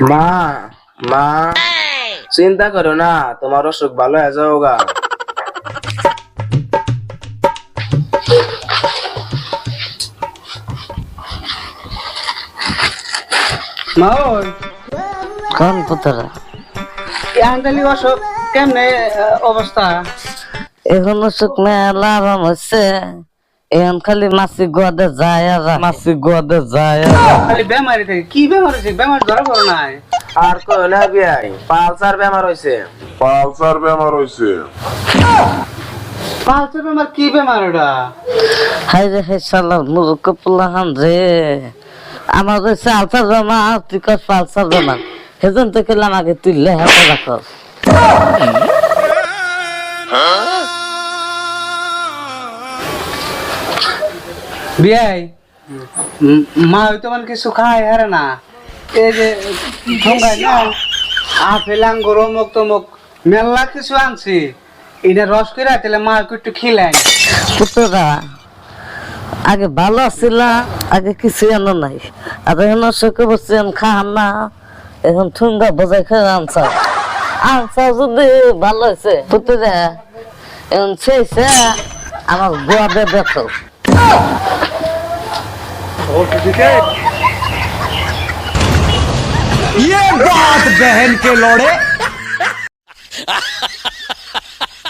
মা মা চিন্তা করো না, তোমার অসুখ ভালো হয়ে যাওগা। মা ওই কোন পুতরা আঙ্গালি অসুখ কেমনে অবস্থা? এখন অসুখ মেলা আরাম হচ্ছে। এখন খালি মাসি গোয়াদে যায় আর মাসি গোয়াদে যায় আর খালি বেমারি থেকে কি বেমার হয়েছে? বেমার ধরা পড়ো নাই? আর কই না বিয়াই, পালসার বেমার হইছে। পালসার বেমার হইছে। পালসের বেমার? কি বেমার ওটা? হাই রে হাই শালা মুরুক্ক পুলাহান রে, আমার হচ্ছে আলসার জমা, তুই কর পালসার জমা। সেজন তো খেলাম আগে তুই লেহাতে রাখো। বিয়াই মা হয়তো মানে কিছু খায় হারে না, এই যে ঠোঙ্গায় না আপেল আঙ্গুর অমুক তমুক মেলা কিছু আনছি, এটা রস করে তাহলে মা একটু খিলাই। পুতরা আগে ভালো ছিল, আগে কিছু আনো নাই, আর এখন অসুখে বসছি এখন খান না। এখন ঠুঙ্গা বোঝাই খেয়ে আনসাও আনসাও যদি ভালো হয়েছে পুতরা, এখন শেষে আমার গোয়াদে দেখো। ये बात बहन के लोड़े